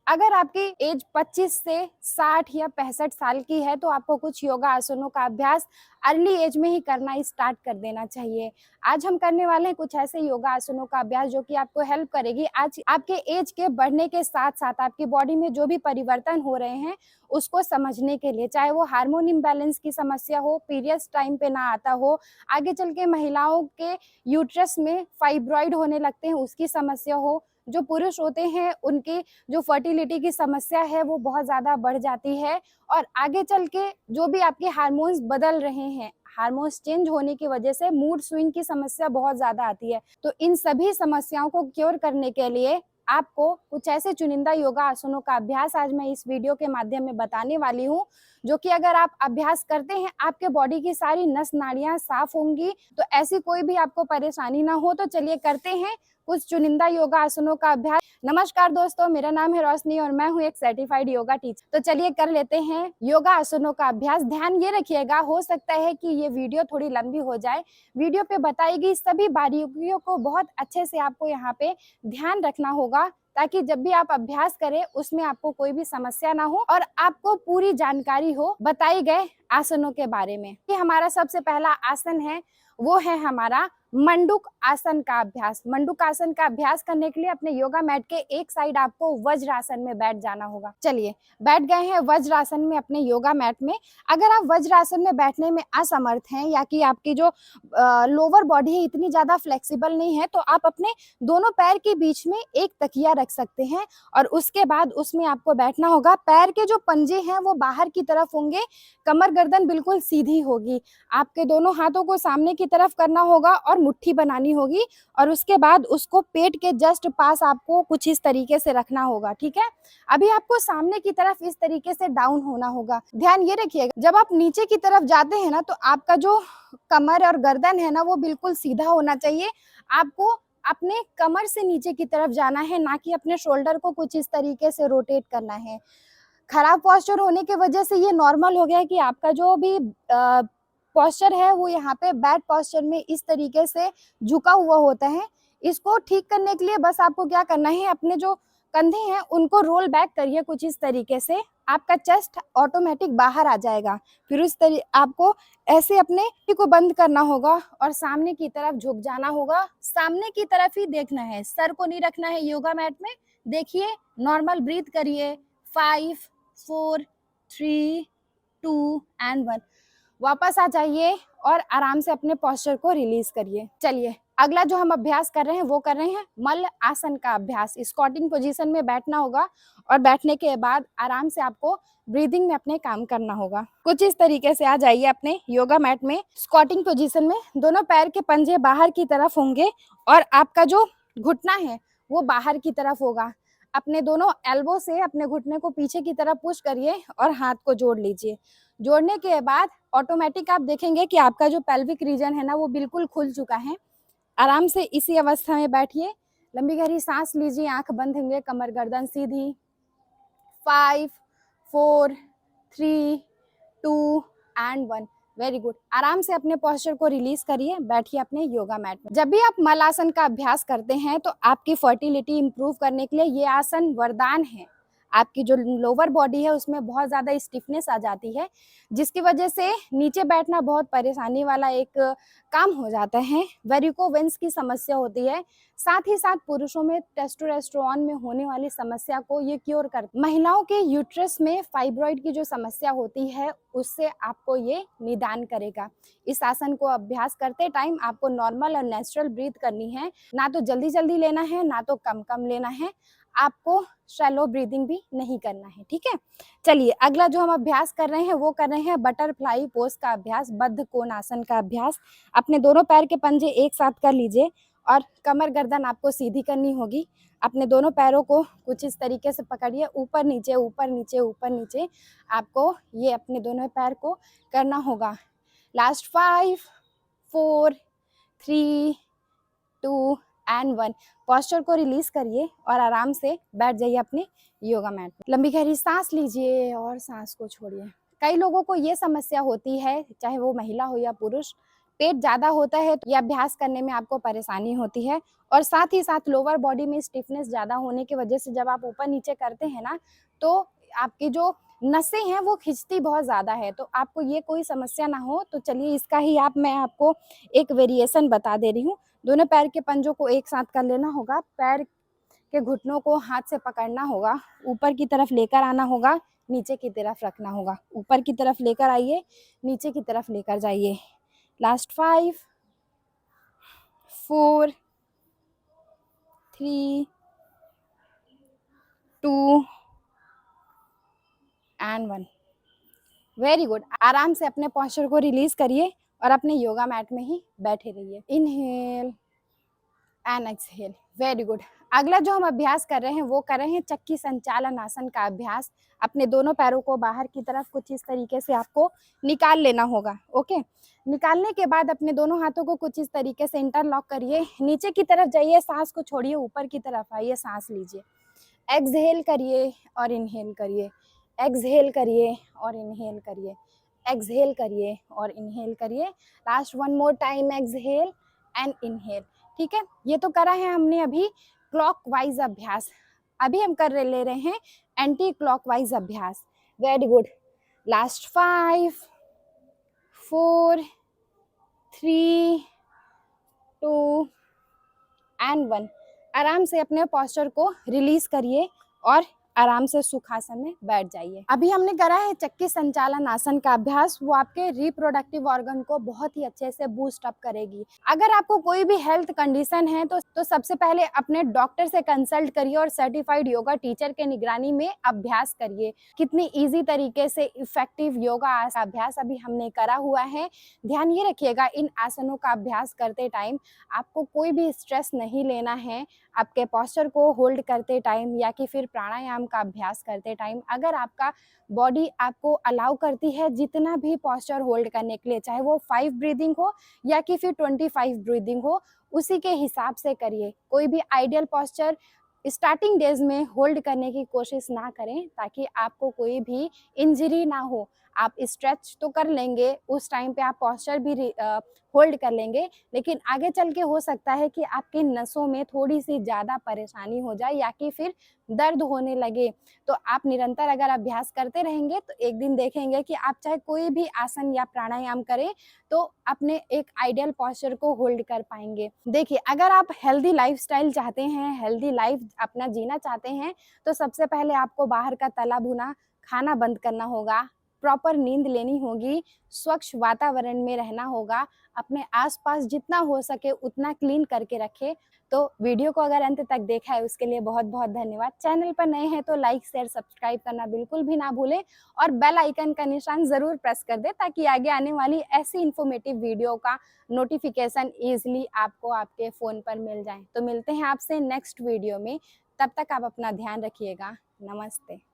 अगर आपकी एज 25 से 60 या 65 साल की है तो आपको कुछ योगा आसनों का अभ्यास अर्ली एज में ही करना स्टार्ट कर देना चाहिए। आज हम करने वाले हैं कुछ ऐसे योगा आसनों का अभ्यास जो कि आपको हेल्प करेगी आज आपके एज के बढ़ने के साथ साथ आपकी बॉडी में जो भी परिवर्तन हो रहे हैं उसको समझने के लिए, चाहे वो हार्मोन इम्बैलेंस की समस्या हो, पीरियड्स टाइम पे ना आता हो, आगे चल के महिलाओं के यूट्रस में फाइब्रॉइड होने लगते हैं उसकी समस्या हो, जो पुरुष होते हैं उनकी जो फर्टिलिटी की समस्या है वो बहुत ज़्यादा बढ़ जाती है, और आगे चल के जो भी आपके हार्मोन्स बदल रहे हैं, हार्मोन्स चेंज होने की वजह से मूड स्विंग की समस्या बहुत ज़्यादा आती है। तो इन सभी समस्याओं को क्योर करने के लिए आपको कुछ ऐसे चुनिंदा योगा आसनों का अभ्यास आज मैं इस वीडियो के माध्यम में बताने वाली हूँ, जो कि अगर आप अभ्यास करते हैं आपके बॉडी की सारी नस नाड़ियाँ साफ होंगी। तो ऐसी कोई भी आपको परेशानी ना हो। तो चलिए करते हैं कुछ चुनिंदा योगा आसनों का अभ्यास। नमस्कार दोस्तों, मेरा नाम है रोशनी और मैं हूं एक सर्टिफाइड योगा टीचर। तो चलिए कर लेते हैं योगा आसनों का अभ्यास। ध्यान ये रखिएगा, हो सकता है कि ये वीडियो थोड़ी लंबी हो जाए। वीडियो पे बताई गई सभी बारीकियों को बहुत अच्छे से आपको यहाँ पे ध्यान रखना होगा, ताकि जब भी आप अभ्यास करें उसमें आपको कोई भी समस्या ना हो और आपको पूरी जानकारी हो बताई गए आसनों के बारे में। ये हमारा सबसे पहला आसन है, वो है हमारा मंडूक आसन का अभ्यास। मंडूक आसन का अभ्यास करने के लिए अपने योगा मैट के एक साइड आपको वज्रासन में बैठ जाना होगा। चलिए बैठ गए हैं वज्रासन में अपने योगा मैट में। अगर आप वज्रासन में बैठने में असमर्थ हैं या कि आपकी जो लोअर बॉडी है इतनी ज्यादा फ्लेक्सिबल नहीं है, तो आप अपने दोनों पैर के बीच में एक तकिया रख सकते हैं और उसके बाद उसमें आपको बैठना होगा। पैर के जो पंजे हैं वो बाहर की तरफ होंगे, कमर गर्दन बिल्कुल सीधी होगी। आपके दोनों हाथों को सामने की तरफ करना होगा और मुट्ठी बनानी होगी, और उसके बाद उसको पेट के जस्ट पास आपको कुछ इस तरीके से रखना होगा। ठीक है, अभी आपको सामने की तरफ इस तरीके से डाउन होना होगा। ध्यान ये रखिएगा, जब आप नीचे की तरफ जाते हैं ना तो आपका जो कमर और गर्दन है ना वो बिल्कुल सीधा होना चाहिए। आपको अपने कमर से नीचे की तरफ जाना है, ना कि अपने शोल्डर को कुछ इस तरीके से रोटेट करना है। खराब पोस्चर होने की वजह से ये नॉर्मल हो गया है कि आपका जो भी पोस्चर है वो यहाँ पे बैड पोस्चर में इस तरीके से झुका हुआ होता है। इसको ठीक करने के लिए बस आपको क्या करना है, अपने जो कंधे हैं उनको रोल बैक करिए कुछ इस तरीके से, आपका चेस्ट ऑटोमेटिक बाहर आ जाएगा। फिर उस आपको ऐसे अपने को बंद करना होगा और सामने की तरफ झुक जाना होगा। सामने की तरफ ही देखना है, सर को नहीं रखना है योगा मैट में। देखिए, नॉर्मल ब्रीथ करिए। 5 4 3 2 एंड 1। वापस आ जाइए और आराम से अपने पोस्चर को रिलीज करिए। चलिए अगला जो हम अभ्यास कर रहे हैं वो कर रहे हैं मल्ल आसन का अभ्यास। स्क्वाटिंग पोजीशन में बैठना होगा और बैठने के बाद आराम से आपको ब्रीदिंग में अपने काम करना होगा। कुछ इस तरीके से आ जाइए अपने योगा मैट में। स्क्वाटिंग पोजीशन में दोनों पैर के पंजे बाहर की तरफ होंगे और आपका जो घुटना है वो बाहर की तरफ होगा। अपने दोनों एल्बो से अपने घुटने को पीछे की तरफ पुश करिए और हाथ को जोड़ लीजिए। जोड़ने के बाद ऑटोमेटिक आप देखेंगे कि आपका जो पेल्विक रीजन है ना वो बिल्कुल खुल चुका है। आराम से इसी अवस्था में बैठिए, लंबी गहरी सांस लीजिए, आंख बंद होंगे, कमर गर्दन सीधी। 5 4 3 2 एंड 1। Very good. आराम से अपने पोस्चर को रिलीज करिए, बैठिए अपने योगा मैट में। जब भी आप मलासन का अभ्यास करते हैं तो आपकी फर्टिलिटी इंप्रूव करने के लिए ये आसन वरदान है। आपकी जो लोअर बॉडी है उसमें बहुत ज़्यादा स्टिफनेस आ जाती है, जिसकी वजह से नीचे बैठना बहुत परेशानी वाला एक काम हो जाता है। वेरिकोवेंस की समस्या होती है, साथ ही साथ पुरुषों में टेस्टोस्टेरोन में होने वाली समस्या को ये क्योर कर। महिलाओं के यूट्रस में फाइब्रॉइड की जो समस्या होती है उससे आपको ये निदान करेगा। इस आसन को अभ्यास करते टाइम आपको नॉर्मल और नेचुरल ब्रीथ करनी है, ना तो जल्दी जल्दी लेना है ना तो कम कम लेना है। आपको शैलो ब्रीदिंग भी नहीं करना है। ठीक है, चलिए अगला जो हम अभ्यास कर रहे हैं वो कर रहे हैं बटरफ्लाई पोज का अभ्यास, बद्ध कोण आसन का अभ्यास। अपने दोनों पैर के पंजे एक साथ कर लीजिए और कमर गर्दन आपको सीधी करनी होगी। अपने दोनों पैरों को कुछ इस तरीके से पकड़िए, ऊपर नीचे ऊपर नीचे ऊपर नीचे आपको ये अपने दोनों पैर को करना होगा। Last 5 4 3 2 and 1। पोस्चर को रिलीज करिए और आराम से बैठ जाइए अपने योगा मैट पे। लंबी गहरी सांस लीजिए और सांस को छोड़िए। कई लोगों को ये समस्या होती है, चाहे वो महिला हो या पुरुष, पेट ज़्यादा होता है तो ये अभ्यास करने में आपको परेशानी होती है। और साथ ही साथ लोअर बॉडी में स्टिफनेस ज़्यादा होने की वजह से जब आप ऊपर नीचे करते हैं ना, तो आपकी जो नसें हैं वो खिंचती बहुत ज़्यादा है। तो आपको ये कोई समस्या ना हो तो चलिए इसका ही मैं आपको एक वेरिएशन बता दे रही हूँ। दोनों पैर के पंजों को एक साथ कर लेना होगा, पैर के घुटनों को हाथ से पकड़ना होगा, ऊपर की तरफ लेकर आना होगा, नीचे की तरफ रखना होगा। ऊपर की तरफ लेकर आइए, नीचे की तरफ लेकर जाइए। Last 5 4 3 2 and 1। Very good. आराम से अपने पोस्चर को रिलीज करिए और अपने योगा मैट में ही बैठे रहिए। Inhale and exhale. Very good. अगला जो हम अभ्यास कर रहे हैं वो कर रहे हैं चक्की संचालन आसन का अभ्यास। अपने दोनों पैरों को बाहर की तरफ कुछ इस तरीके से आपको निकाल लेना होगा। ओके, निकालने के बाद अपने दोनों हाथों को कुछ इस तरीके से इंटरलॉक करिए, नीचे की तरफ जाइए, सांस को छोड़िए, ऊपर की तरफ आइए, सांस लीजिए, एक्सहेल करिए और इनहेल करिए, एक्सहेल करिए और इनहेल करिए, एक्सहेल करिए और इनहेल करिए। Last 1 more time, exhale and inhale. ठीक है, ये तो करा है हमने अभी क्लॉकवाइज अभ्यास। अभी हम ले रहे हैं एंटी क्लॉकवाइज अभ्यास। Very good. Last 5 4 3 2 and 1। आराम से अपने पोस्चर को रिलीज करिए और आराम से सुखासन में बैठ जाइए। अभी हमने करा है चक्की संचालन आसन का अभ्यास। वो आपके रिप्रोडक्टिव ऑर्गन को बहुत ही अच्छे से बूस्ट अप करेगी। अगर आपको कोई भी हेल्थ कंडीशन है तो सबसे पहले अपने डॉक्टर से कंसल्ट करिए और सर्टिफाइड योगा टीचर के निगरानी में अभ्यास करिए। कितनी ईजी तरीके से इफेक्टिव योगा अभ्यास अभी हमने करा हुआ है। ध्यान ये रखिएगा, इन आसनों का अभ्यास करते टाइम आपको कोई भी स्ट्रेस नहीं लेना है। आपके पोस्चर को होल्ड करते टाइम या कि फिर प्राणायाम का अभ्यास करते टाइम अगर आपका बॉडी आपको अलाउ करती है जितना भी पोस्चर होल्ड करने के लिए, चाहे वो 5 ब्रीदिंग हो या कि फिर 25 ब्रीदिंग हो, उसी के हिसाब से करिए। कोई भी आइडियल पोस्चर स्टार्टिंग डेज में होल्ड करने की कोशिश ना करें ताकि आपको कोई भी इंजरी ना हो। आप स्ट्रेच तो कर लेंगे, उस टाइम पे आप पोस्चर भी होल्ड कर लेंगे, लेकिन आगे चल के हो सकता है कि आपकी नसों में थोड़ी सी ज़्यादा परेशानी हो जाए या कि फिर दर्द होने लगे। तो आप निरंतर अगर अभ्यास करते रहेंगे तो एक दिन देखेंगे कि आप चाहे कोई भी आसन या प्राणायाम करें तो अपने एक आइडियल पोस्चर को होल्ड कर पाएंगे। देखिए, अगर आप हेल्दी लाइफस्टाइल चाहते हैं, हेल्दी लाइफ अपना जीना चाहते हैं, तो सबसे पहले आपको बाहर का तला भुना खाना बंद करना होगा, प्रॉपर नींद लेनी होगी, स्वच्छ वातावरण में रहना होगा, अपने आसपास जितना हो सके उतना क्लीन करके रखें। तो वीडियो को अगर अंत तक देखा है उसके लिए बहुत बहुत धन्यवाद। चैनल पर नए हैं तो लाइक शेयर सब्सक्राइब करना बिल्कुल भी ना भूलें और बेल आइकन का निशान ज़रूर प्रेस कर दें ताकि आगे आने वाली ऐसी इन्फॉर्मेटिव वीडियो का नोटिफिकेशन ईजिली आपको आपके फ़ोन पर मिल जाए। तो मिलते हैं आपसे नेक्स्ट वीडियो में, तब तक आप अपना ध्यान रखिएगा। नमस्ते।